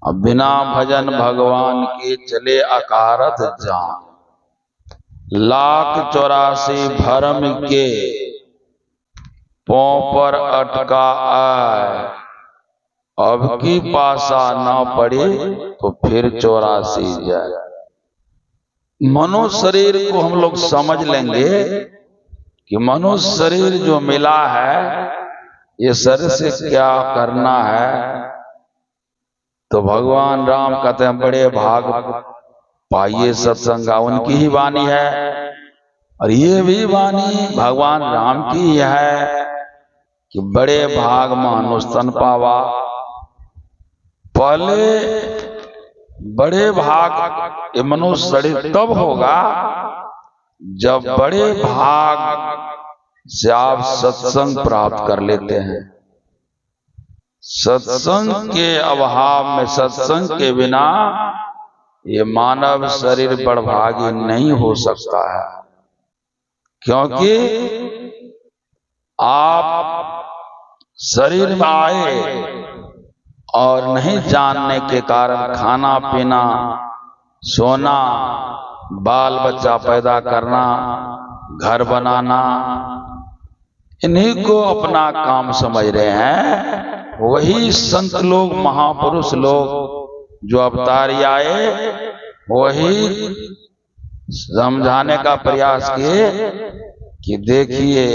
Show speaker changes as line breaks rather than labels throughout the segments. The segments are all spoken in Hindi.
अब बिना भजन भगवान के चले अकारत जान, 1,84 भरम के पांव पर अटका आए, अब की पासा ना पड़े तो फिर 84 जाए। मनुष्य शरीर को हम लोग समझ लेंगे कि मनुष्य शरीर जो मिला है ये शरीर से क्या करना है। तो भगवान राम कहते हैं बड़े भाग पाइए सत्संग, उनकी ही वाणी है और ये भी वाणी भगवान राम की ही है कि बड़े भाग मानुष तन पावा। पहले बड़े भाग ये मनुष्य शरीर तब होगा जब बड़े भाग से आप सत्संग प्राप्त कर लेते हैं। सत्संग के अभाव में, सत्संग के बिना ये मानव शरीर बड़भागी नहीं हो सकता है, क्योंकि आप शरीर में आए और नहीं जानने के कारण खाना पीना, सोना, बाल बच्चा पैदा करना, घर बनाना, इन्हीं को अपना काम समझ रहे हैं। वही संत लोग, महापुरुष लोग जो अवतारी आए, वही समझाने का प्रयास किए कि देखिए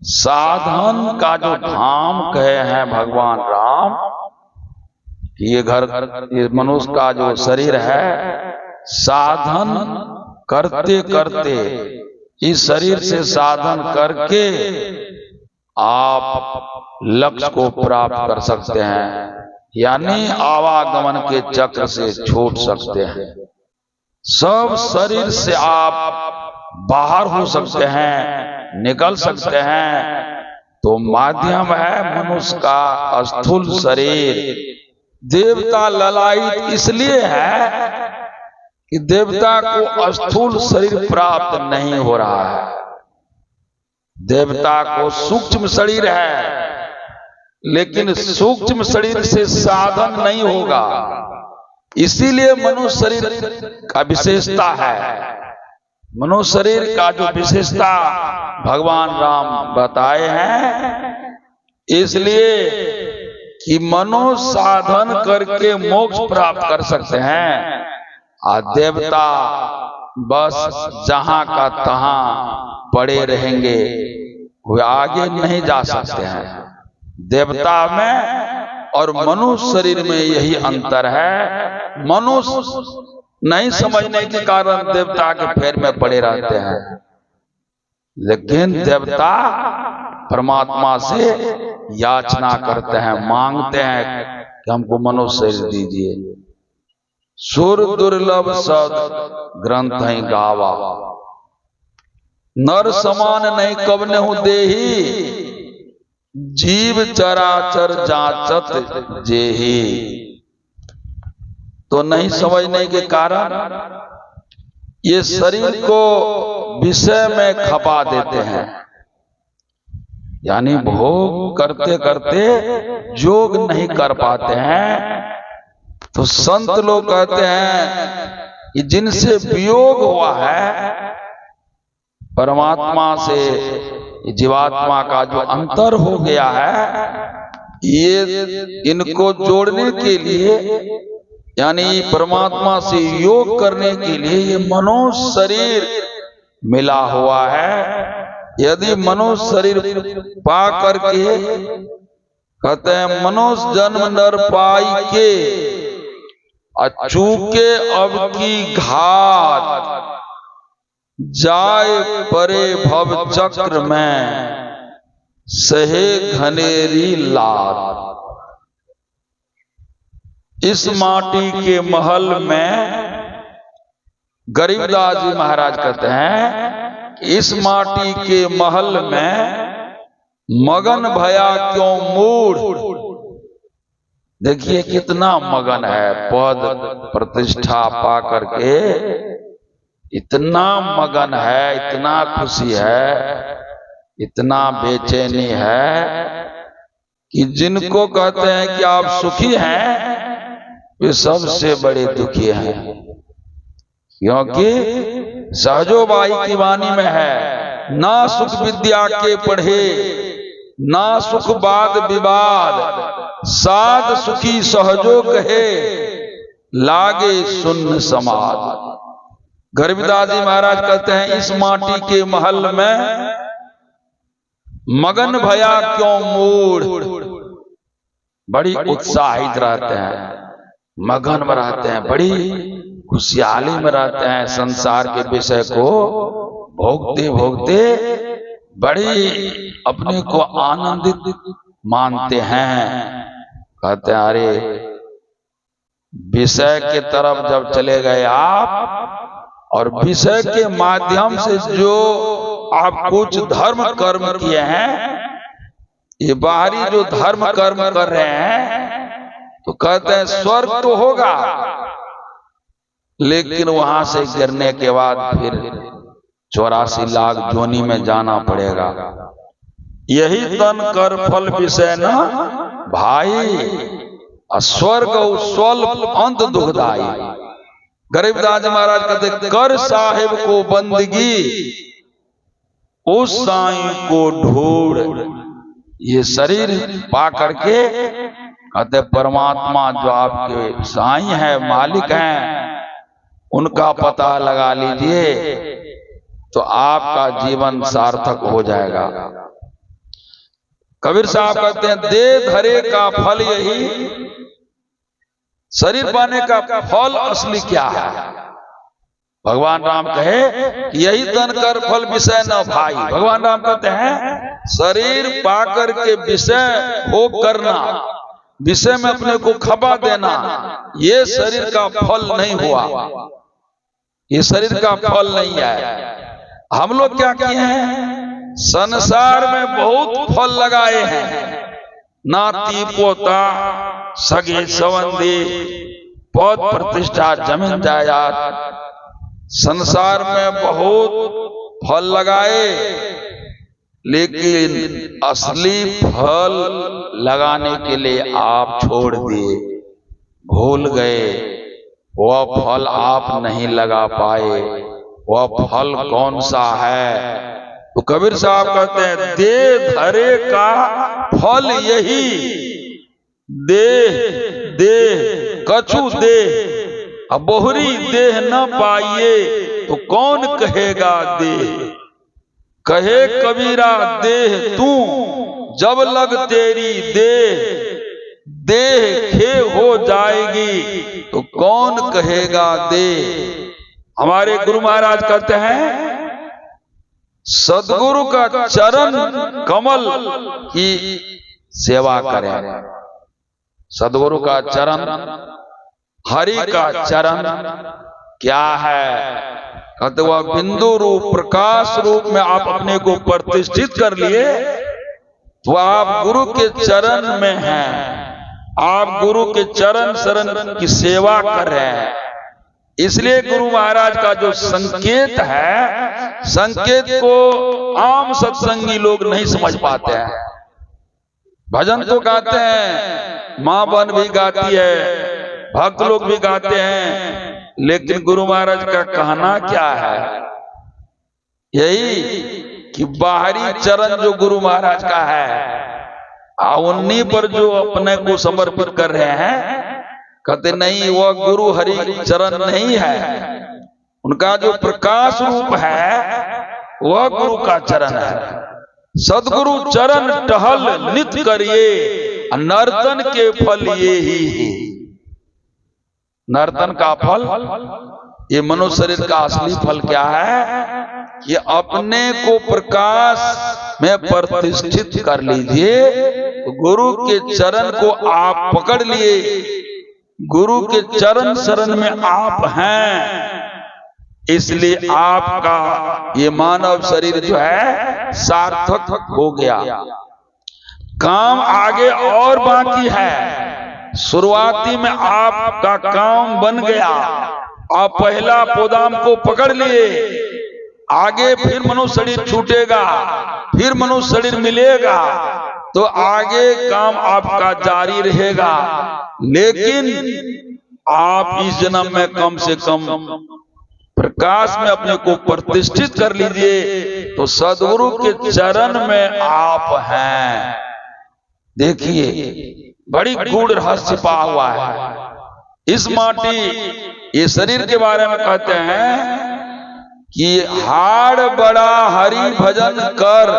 साधन का जो धाम कहे हैं भगवान राम, कि ये घर, ये मनुष्य का जो शरीर है, साधन करते करते इस शरीर से साधन करके आप लक्ष्य को प्राप्त कर सकते हैं, यानी आवागमन के चक्र से छूट सकते हैं। सब शरीर से आप बाहर हो सकते हैं, निकल सकते हैं। तो माध्यम है मनुष्य का स्थूल शरीर। देवता ललायित इसलिए है कि देवता को स्थूल शरीर प्राप्त नहीं हो रहा है। देवता को सूक्ष्म शरीर है, लेकिन सूक्ष्म शरीर से साधन नहीं होगा। इसीलिए मनुष्य शरीर का विशेषता है। मनुष्य शरीर का जो विशेषता भगवान राम बताए हैं, इसलिए कि मनुष्य साधन करके मोक्ष प्राप्त कर सकते हैं, और देवता बस जहां का तहां पड़े रहेंगे, वे आगे नहीं जा सकते हैं। देवता में और मनुष्य शरीर में यही अंतर है। मनुष्य नहीं समझने के कारण देवता के फेर में पड़े रहते हैं, लेकिन देवता परमात्मा से याचना करते हैं, मांगते हैं कि हमको मनुष्य शरीर दीजिए। सुर दुर्लभ सद ग्रंथ ही गावा, नर समान नहीं कबने हूं देही, जीव चराचर जांचत जेही। तो नहीं समझने के कारण ये शरीर को विषय में खपा देते हैं, यानी भोग करते करते योग नहीं कर पाते हैं। तो संत लोग कहते हैं कि जिनसे वियोग हुआ है परमात्मा से, जीवात्मा का जो अंतर हो गया है, ये इनको जोड़ने के लिए, यानी परमात्मा से योग करने के लिए ये मनुष्य शरीर मिला हुआ है। यदि मनुष्य शरीर पा करके, कहते हैं मनुष्य जन्म नर पाई के, अचूके अब की घात, जाए परे भव चक्र में सहे घनेरी लात। इस माटी के महल में, गरीबदास जी महाराज कहते हैं कि इस माटी के महल में मगन भया क्यों मूढ़। देखिए कितना मगन है, पद प्रतिष्ठा पा करके इतना मगन है, इतना खुशी है, इतना बेचैनी है कि जिनको कहते हैं कि आप सुखी हैं, वे सबसे बड़े दुखी हैं, क्योंकि सहजोबाई की वाणी में है, ना सुख विद्या के पढ़े, ना सुख वाद विवाद, साध सुखी सहजो कहे, लागे सुन्न समाज। गरीबदास जी महाराज कहते हैं, इस माटी के महल में मगन भया क्यों मूढ़। बड़ी उत्साहित रहते हैं, मगन में रहते हैं, बड़ी खुशहाली में रहते हैं, संसार के विषय को भोगते भोगते बड़ी अपने को आनंदित मानते हैं। कहते हैं, अरे विषय के तरफ जब चले गए आप, और विषय के माध्यम से जो आप कुछ धर्म कर्म किए हैं, ये बाहरी जो धर्म कर्म कर रहे हैं, तो कहते हैं स्वर्ग तो होगा, लेकिन वहां से गिरने के बाद फिर 84 लाख जोनी में जाना पड़ेगा। यही तन कर फल विषय न भाई, स्वर्ग स्वल्प अंत दुखदाई। गरीबदास महाराज कहते, कर साहिब को बंदगी, उस साईं को ढूंढ। ये शरीर पा करके कहते परमात्मा जो आपके साईं है, मालिक हैं, उनका पता लगा लीजिए तो आपका जीवन सार्थक हो जाएगा। कबीर साहब कहते हैं, दे धरे का फल यही, शरीर पाने का फल असली क्या है? भगवान राम कहे यही तन कर फल विषय न भाई। भगवान राम कहते हैं, शरीर पाकर के विषय भोग करना, विषय में अपने को खपा देना, ये शरीर का फल नहीं हुआ, ये शरीर का फल नहीं है। हम लोग क्या किए हैं, संसार में बहुत फल लगाए हैं, नाती पोता सगे संबंधी, पद प्रतिष्ठा जमीन जायदाद, संसार में बहुत फल लगाए, लेकिन असली फल लगाने के लिए आप छोड़ दिए, भूल गए, वह फल आप नहीं लगा पाए। वह फल कौन सा है? तो कबीर साहब कहते हैं, दे धरे का फल यही, देह देह कछु देह, अब बोहरी देह न पाइए तो कौन कहेगा देह। कहे कबीरा देह तू, जब लग तेरी देह, देह खे हो जाएगी तो कौन कहेगा देह। हमारे गुरु महाराज कहते हैं, सदगुरु का चरण कमल की सेवा करें। सदगुरु का चरण, हरि का चरण क्या है? कहते वह बिंदु रूप प्रकाश रूप में आप अपने को प्रतिष्ठित कर लिए, तो आप गुरु के चरण में हैं, आप गुरु के चरण शरण की सेवा कर रहे हैं। इसलिए गुरु महाराज का जो संकेत है, संकेत को आम सत्संगी लोग नहीं समझ पाते हैं। भजन तो गाते हैं, मां बहन भी गाती है, भक्त लोग भी गाते हैं, लेकिन गुरु महाराज का कहना क्या है? यही कि बाहरी चरण जो गुरु महाराज का है, उन्हीं पर जो अपने को समर्पित कर रहे हैं, कहते नहीं वह गुरु हरि चरण नहीं है, उनका जो प्रकाश रूप है वह गुरु का चरण है। सदगुरु चरण टहल नित करिए, नर्तन के फल ये ही। नर्तन का फल, ये मनुष्य शरीर का असली फल क्या है? ये अपने को प्रकाश में प्रतिष्ठित कर लीजिए, तो गुरु के चरण को आप पकड़ लिए, गुरु के चरण शरण में आप हैं, इसलिए आपका ये मानव शरीर जो है सार्थक हो गया। काम आगे और बाकी है। शुरुआती में आपका काम बन गया, आप पहला पोदाम को पकड़ लिए, आगे फिर मनुष्य शरीर छूटेगा, फिर मनुष्य शरीर मिलेगा, तो आगे काम आपका जारी रहेगा। लेकिन आप इस जन्म में कम से कम प्रकाश में अपने को प्रतिष्ठित कर लीजिए, तो सदगुरु के चरण में आप हैं। देखिए बड़ी गूढ़ रहस्य पा हुआ है इस माटी, ये शरीर के बारे में कहते हैं कि हाड़ बड़ा हरि भजन कर,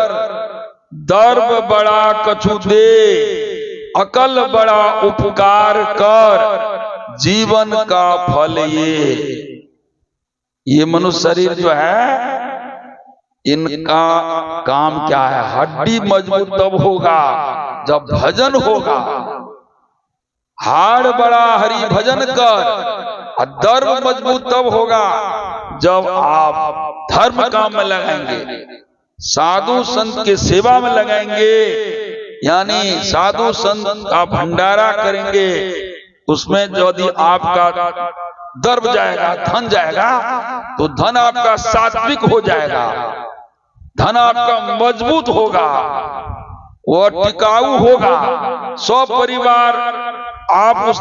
दर्ब बड़ा कछु दे, अकल बड़ा उपकार कर, जीवन का फल ये मनुष्य शरीर जो है इनका काम क्या है? हड्डी मजबूत तब होगा जब भजन होगा। हाड़ बड़ा हरि भजन कर, दर्ब मजबूत तब होगा जब आप धर्म काम में लगाएंगे, साधु संत के सेवा में लगाएंगे, यानी साधु संत का भंडारा करेंगे। उसमें यदि आपका दर्ब जाएगा, धन जाएगा, तो धन आपका सात्विक हो जाएगा, धन आपका मजबूत होगा, वह टिकाऊ होगा। सब परिवार आप उस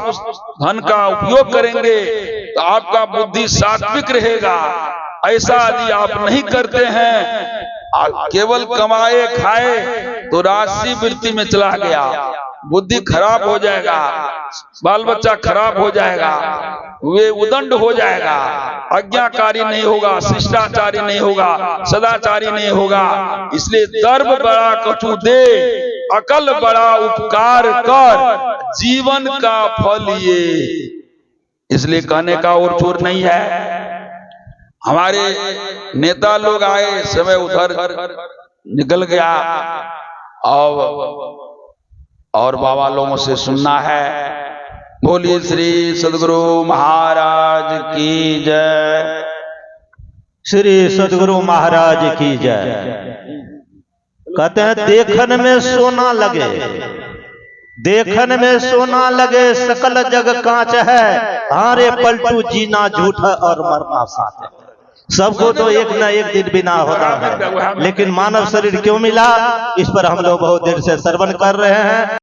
धन का उपयोग करेंगे तो आपका बुद्धि सात्विक रहेगा। ऐसा यदि आप नहीं करते हैं, केवल कमाए खाए तो राशि वृत्ति में चला गया, बुद्धि खराब हो जाएगा, बाल बच्चा खराब हो जाएगा, वे उदंड हो जाएगा, आज्ञाकारी नहीं होगा, शिष्टाचारी नहीं होगा, सदाचारी नहीं होगा। इसलिए दर्ब बड़ा कछु दे, अकल बड़ा उपकार कर, जीवन का फल ये। इसलिए कहने का और चोर नहीं है। हमारे नेता लोग आए, समय उधर निकल गया, और बाबा लोगों से सुनना है। बोलिए श्री सद्गुरु महाराज की जय।
श्री सद्गुरु महाराज की जय। कहते हैं देखन में सोना लगे, देखन में सोना लगे, सकल जग कांच है, हारे पलटू जीना झूठ और मरना साथ है। सबको तो एक न एक दिन बिना होता है, लेकिन मानव शरीर क्यों मिला, इस पर हम लोग बहुत देर से श्रवण कर रहे हैं।